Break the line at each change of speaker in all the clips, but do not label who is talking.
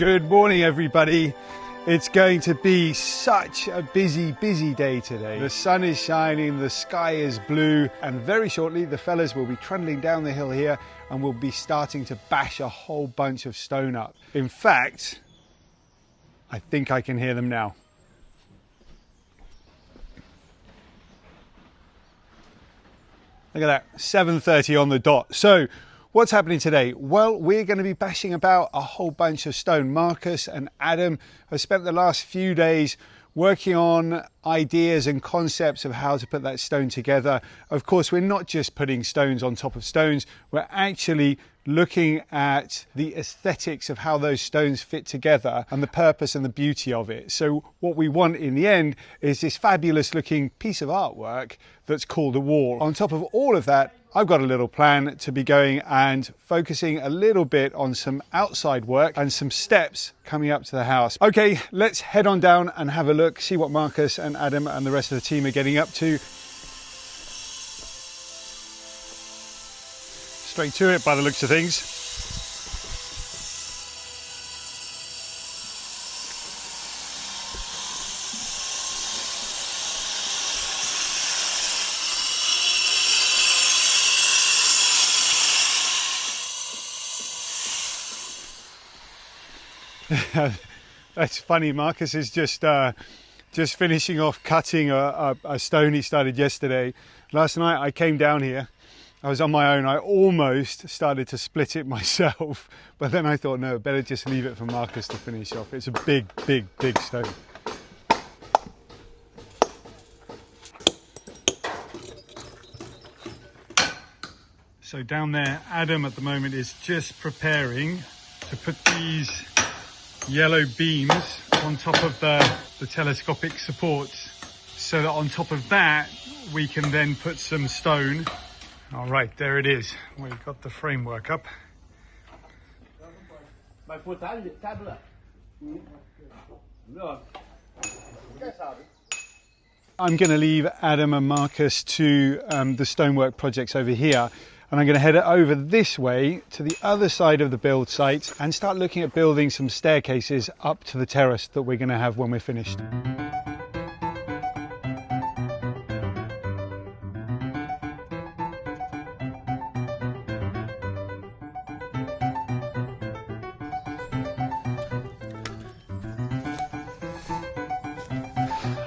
Good morning, everybody. It's going to be such a busy day today. The sun is shining, the sky is blue, and very shortly the fellas will be trundling down the hill here and we'll be starting to bash a whole bunch of stone up. In fact, I think I can hear them now. Look at that, 7:30 on the dot. So what's happening today? Well, we're going to be bashing about a whole bunch of stone. Marcus and Adam have spent the last few days working on ideas and concepts of how to put that stone together. Of course, we're not just putting stones on top of stones, we're actually looking at the aesthetics of how those stones fit together and the purpose and the beauty of it. So what we want in the end is this fabulous looking piece of artwork that's called a wall. On top of all of that, I've got a little plan to be going and focusing a little bit on some outside work and some steps coming up to the house. Okay, let's head on down and have a look, see what Marcus and Adam and the rest of the team are getting up to. Straight to it by the looks of things. That's funny. Marcus is just finishing off cutting a stone he started yesterday. Last night I came down here. I was on my own. I almost started to split it myself, but then I thought, no, better just leave it for Marcus to finish off. It's a big stone. So down there, Adam at the moment is just preparing to put these yellow beams on top of the telescopic supports, so that on top of that we can then put some stone. All right, there it is. We've got the framework up. I'm going to leave Adam and Marcus to the stonework projects over here, and I'm going to head over this way to the other side of the build site and start looking at building some staircases up to the terrace that we're going to have when we're finished.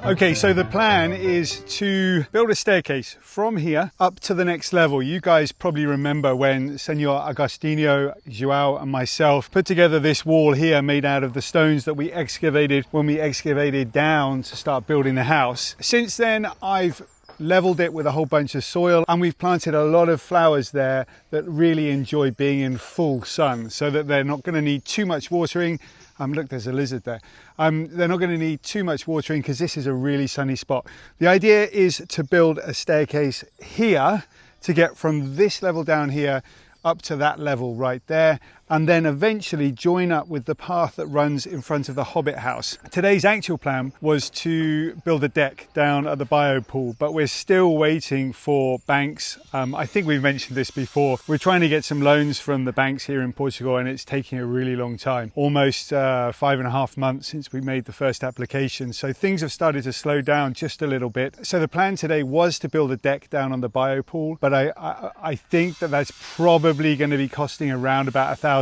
Okay, so the plan is to build a staircase from here up to the next level. You guys probably remember when Senor Agostinho, Joao and myself put together this wall here made out of the stones that we excavated when we excavated down to start building the house. Since then, I've leveled it with a whole bunch of soil and we've planted a lot of flowers there that really enjoy being in full sun, so that they're not going to need too much watering. Look, there's a lizard there. They're not going to need too much watering because this is a really sunny spot. The idea is to build a staircase here to get from this level down here up to that level right there, and then eventually join up with the path that runs in front of the Hobbit house. Today's actual plan was to build a deck down at the bio pool, but we're still waiting for banks. I think we've mentioned this before. We're trying to get some loans from the banks here in Portugal and it's taking a really long time. Almost 5.5 months since we made the first application. So things have started to slow down just a little bit. So the plan today was to build a deck down on the bio pool, but I think that that's probably going to be costing around about €1,000,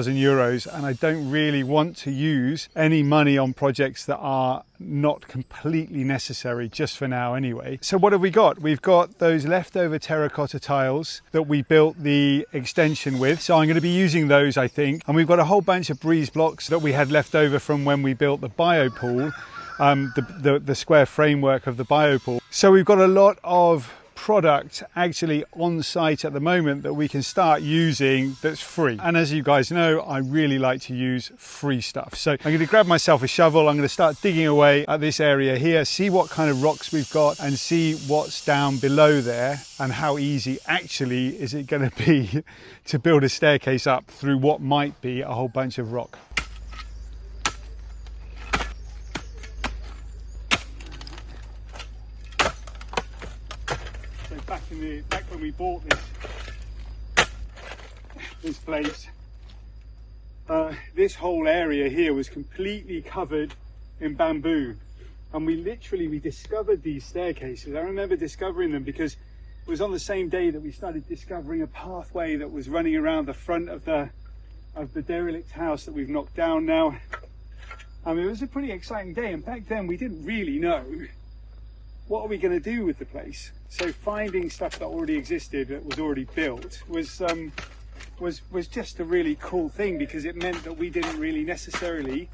and I don't really want to use any money on projects that are not completely necessary, just for now anyway. So what have we got? We've got those leftover terracotta tiles that we built the extension with, so I'm going to be using those, I think. And we've got a whole bunch of breeze blocks that we had left over from when we built the bio pool, the square framework of the bio pool. So we've got a lot of product actually on site at the moment that we can start using that's free. And as you guys know, I really like to use free stuff. So I'm going to grab myself a shovel. I'm going to start digging away at this area here, see what kind of rocks we've got and see what's down below there and how easy actually is it going to be to build a staircase up through what might be a whole bunch of rock. Back when we bought this place, this whole area here was completely covered in bamboo, and we discovered these staircases. I remember discovering them because it was on the same day that we started discovering a pathway that was running around the front of the derelict house that we've knocked down now. I mean, it was a pretty exciting day, and back then we didn't really know what are we going to do with the place. So finding stuff that already existed, that was already built, was just a really cool thing, because it meant that we didn't really necessarily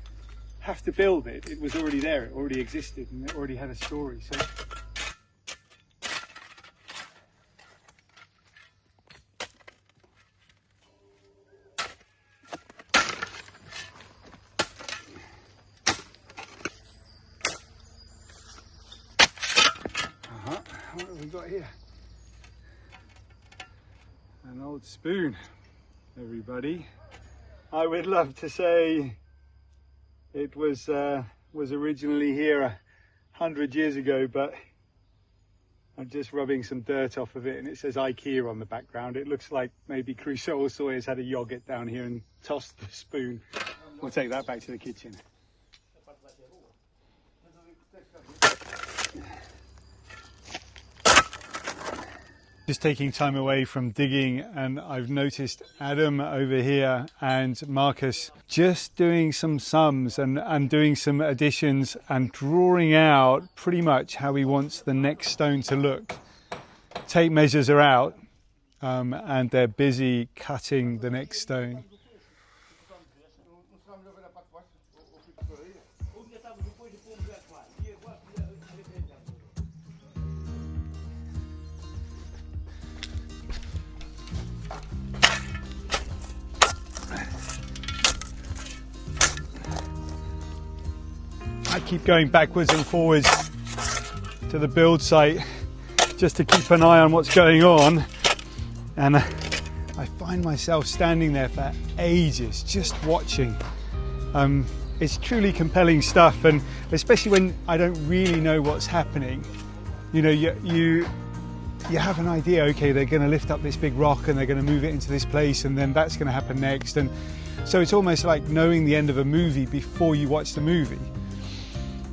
have to build it. It was already there, it already existed, and it already had a story. So what have we got here? An old spoon, everybody. I would love to say it was originally here 100 years ago, but I'm just rubbing some dirt off of it, and it says IKEA on the background. It looks like maybe Crusoe or Sawyer's had a yoghurt down here and tossed the spoon. We'll take that back to the kitchen. Just taking time away from digging, and I've noticed Adam over here and Marcus just doing some sums and doing some additions and drawing out pretty much how he wants the next stone to look. Tape measures are out, and they're busy cutting the next stone. I keep going backwards and forwards to the build site just to keep an eye on what's going on, and I find myself standing there for ages just watching. It's truly compelling stuff, and especially when I don't really know what's happening. You know, you have an idea, okay, they're going to lift up this big rock and they're going to move it into this place, and then that's going to happen next. And so it's almost like knowing the end of a movie before you watch the movie.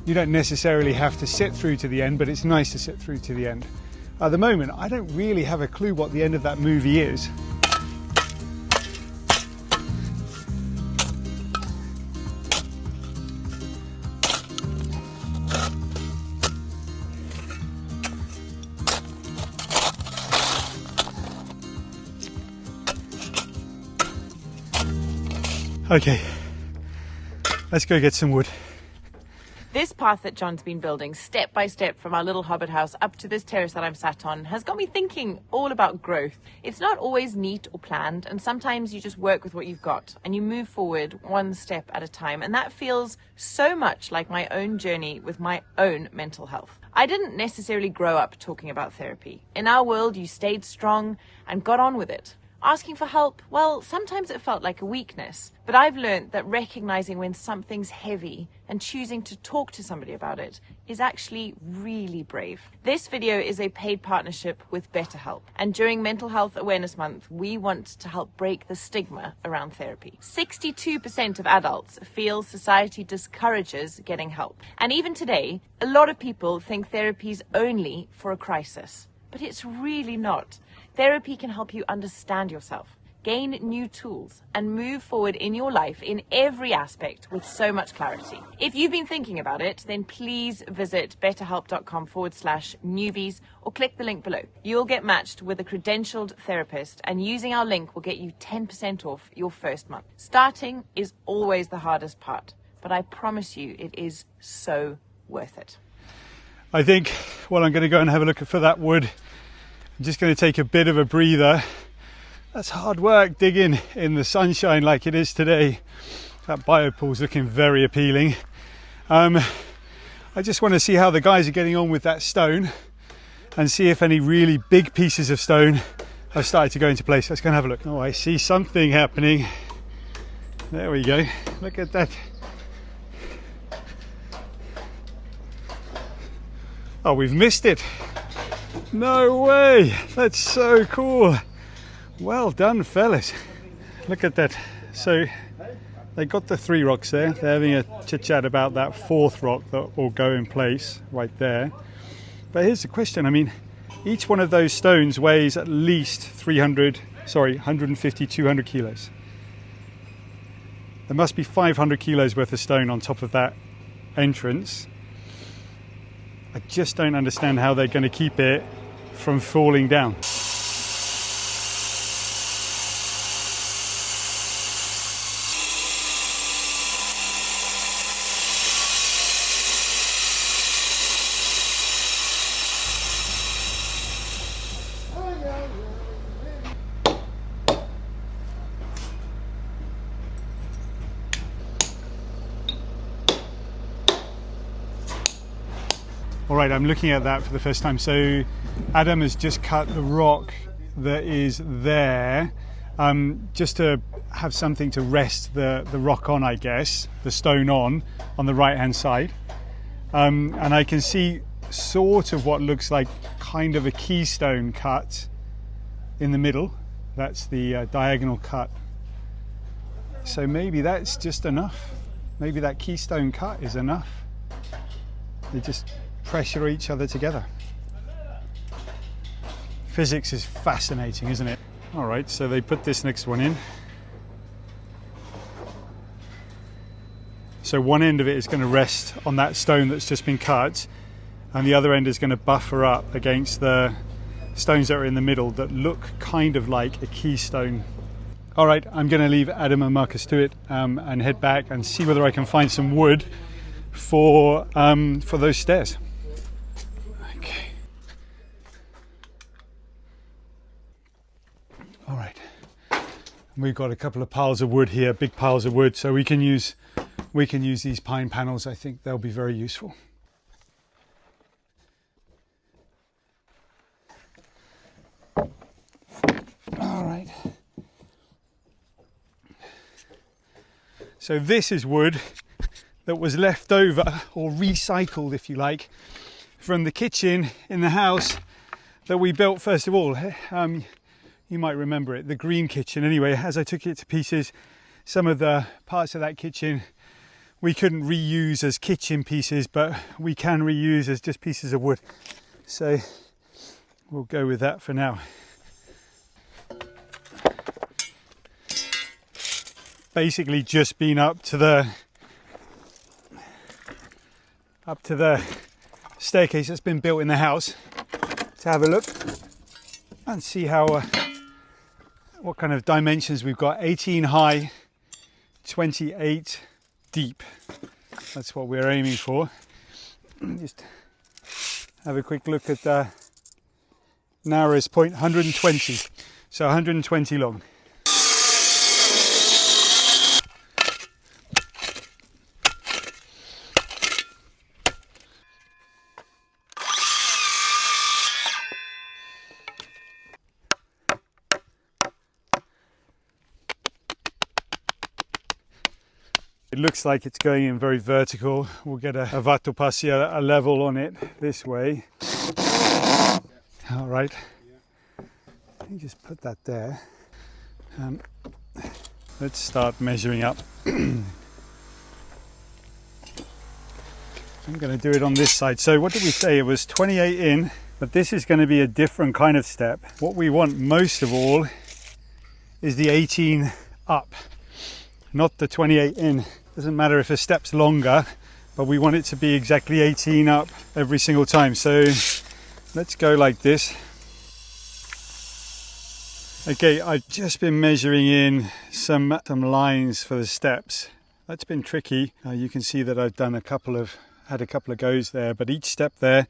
You don't necessarily have to sit through to the end, but it's nice to sit through to the end. At the moment, I don't really have a clue what the end of that movie is. Okay, let's go get some wood.
This path that John's been building step by step from our little hobbit house up to this terrace that I'm sat on has got me thinking all about growth. It's not always neat or planned, and sometimes you just work with what you've got and you move forward one step at a time, and that feels so much like my own journey with my own mental health. I didn't necessarily grow up talking about therapy. In our world, you stayed strong and got on with it. Asking for help, well, sometimes it felt like a weakness, but I've learned that recognizing when something's heavy and choosing to talk to somebody about it is actually really brave. This video is a paid partnership with BetterHelp, and during Mental Health Awareness Month, we want to help break the stigma around therapy. 62% of adults feel society discourages getting help, and even today, a lot of people think therapy's only for a crisis, but it's really not. Therapy can help you understand yourself, gain new tools, and move forward in your life in every aspect with so much clarity. If you've been thinking about it, then please visit betterhelp.com/newbies or click the link below. You'll get matched with a credentialed therapist, and using our link will get you 10% off your first month. Starting is always the hardest part, but I promise you it is so worth it.
I think, well, I'm going to go and have a look for that wood. I'm just going to take a bit of a breather. That's hard work digging in the sunshine like it is today. That biopool's looking very appealing. I just want to see how the guys are getting on with that stone and see if any really big pieces of stone have started to go into place. Let's go and have a look. Oh, I see something happening. There we go. Look at that. Oh, we've missed it. No way. That's so cool. Well done, fellas. Look at that. So They got the 3 rocks there. They're having a chit-chat about that 4th rock that will go in place right there. But here's the question. I mean, each one of those stones weighs at least 150, 200 kilos. There must be 500 kilos worth of stone on top of that entrance. I just don't understand how they're going to keep it from falling down. All right, I'm looking at that for the first time. So Adam has just cut the rock that is there, just to have something to rest the rock on, I guess, the stone on the right-hand side. And I can see sort of what looks like kind of a keystone cut in the middle. That's the diagonal cut. So maybe that's just enough. Maybe that keystone cut is enough. They just pressure each other together. Physics is fascinating, isn't it? All right, so they put this next one in. So one end of it is going to rest on that stone that's just been cut, and the other end is going to buffer up against the stones that are in the middle that look kind of like a keystone. All right, I'm going to leave Adam and Marcus to it and head back and see whether I can find some wood for those stairs. Okay. All right. We've got a couple of piles of wood here, big piles of wood, so we can use these pine panels. I think they'll be very useful. All right. So this is wood that was left over, or recycled if you like, from the kitchen in the house that we built first of all. You might remember it, the green kitchen. Anyway, as I took it to pieces, some of the parts of that kitchen we couldn't reuse as kitchen pieces, but we can reuse as just pieces of wood. So we'll go with that for now. Basically just been up to the staircase that's been built in the house to have a look and see how what kind of dimensions we've got. 18 high, 28 deep. That's what we're aiming for. Just have a quick look at the narrowest point, 120. So 120 long. It looks like it's going in very vertical. We'll get a vatopassi, a level on it this way. All right. Let me just put that there. Let's start measuring up. I'm going to do it on this side. So what did we say? It was 28 in, but this is going to be a different kind of step. What we want most of all is the 18 up, not the 28 in. Doesn't matter if a step's longer, but we want it to be exactly 18 up every single time. So let's go like this. Okay, I've just been measuring in some lines for the steps. That's been tricky. You can see that I've done had a couple of goes there, but each step there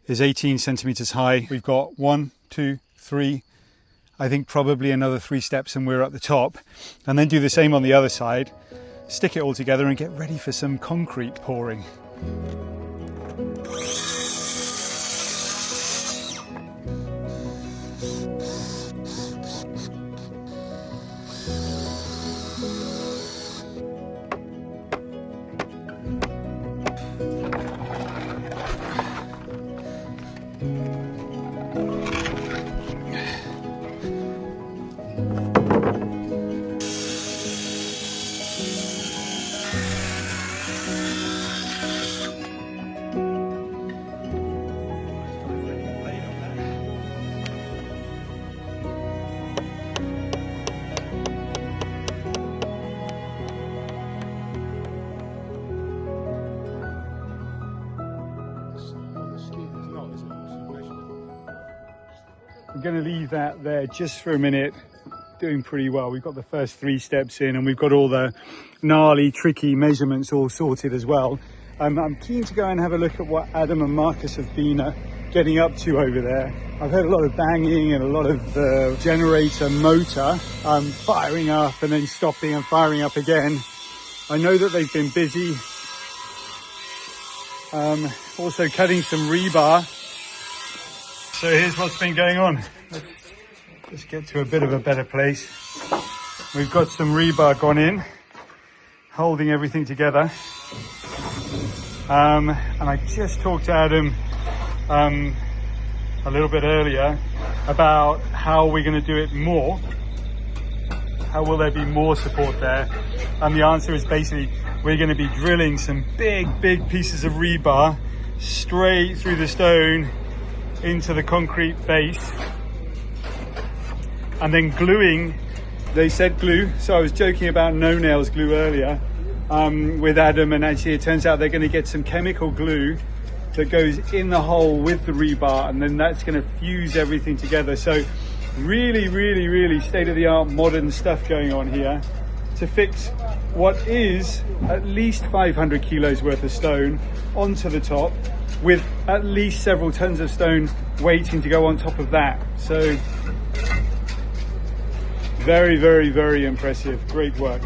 is 18 centimeters high. We've got 1, 2, 3, I think probably another 3 steps and we're at the top. And then do the same on the other side. Stick it all together and get ready for some concrete pouring. I'm going to leave that there just for a minute. Doing pretty well. We've got the first 3 steps in, and we've got all the gnarly, tricky measurements all sorted as well. I'm keen to go and have a look at what Adam and Marcus have been getting up to over there. I've heard a lot of banging and a lot of the generator motor firing up and then stopping and firing up again. I know that they've been busy also cutting some rebar. So here's what's been going on. Let's get to a bit of a better place. We've got some rebar gone in, holding everything together. And I just talked to Adam a little bit earlier about how we're going to do it more. How will there be more support there? And the answer is basically we're going to be drilling some big pieces of rebar straight through the stone into the concrete base, and then gluing. They said glue, so I was joking about no nails glue earlier with Adam, and actually it turns out they're going to get some chemical glue that goes in the hole with the rebar, and then that's going to fuse everything together. So really state-of-the-art modern stuff going on here to fix what is at least 500 kilos worth of stone onto the top, with at least several tons of stone waiting to go on top of that. So very impressive. Great work.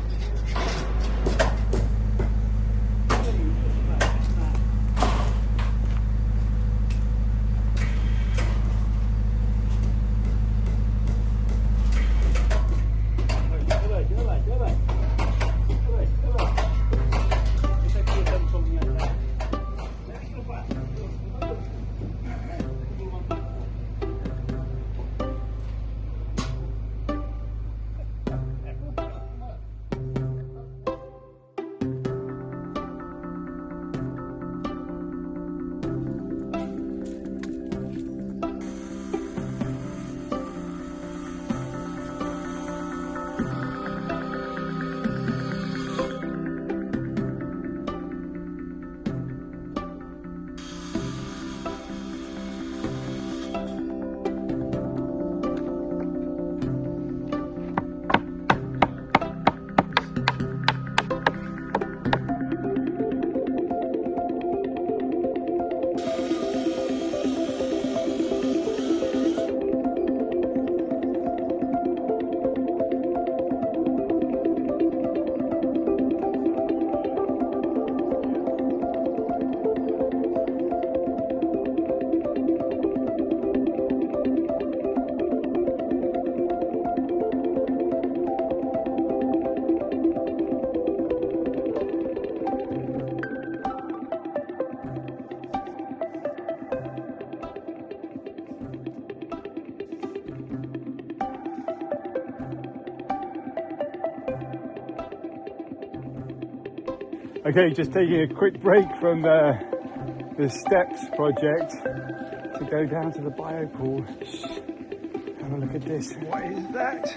Okay, just taking a quick break from the steps project to go down to the bio pool. Have a look at this. What is that?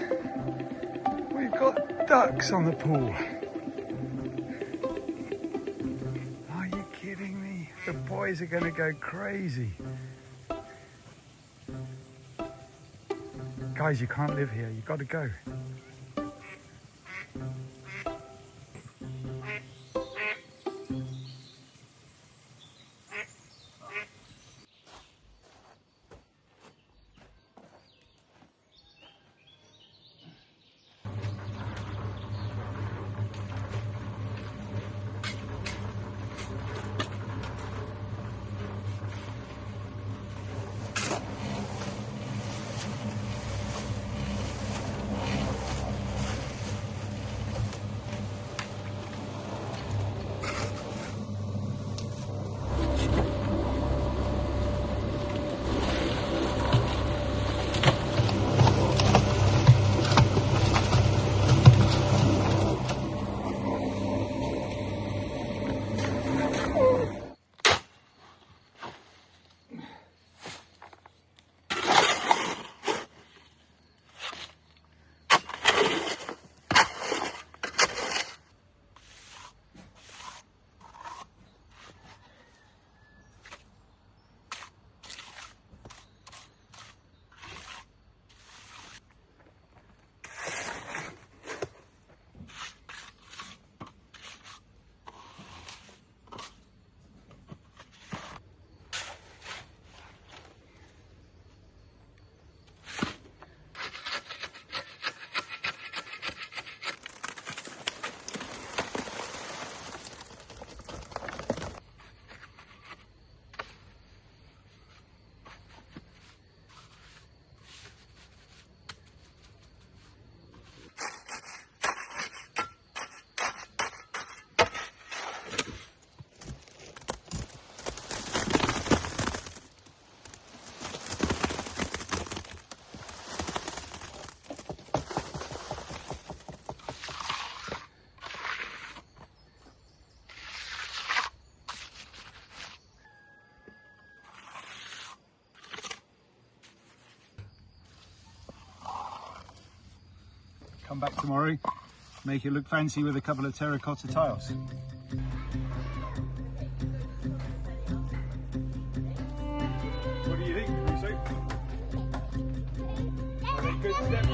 We've got ducks on the pool. Are you kidding me? The boys are gonna go crazy. Guys, you can't live here. You've got to go. come back tomorrow, make it look fancy with a couple of terracotta tiles. What do you think, Crusoe? Are they good steps?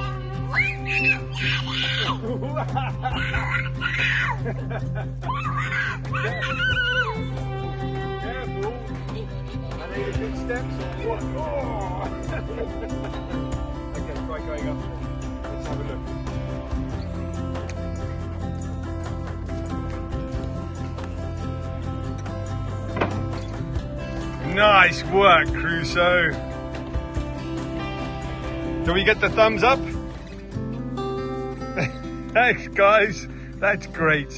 Careful. Are they the good steps or what? Oh. Okay, try going up. Let's have a look. Nice work, Crusoe. Can we get the thumbs up? Thanks, guys. That's great.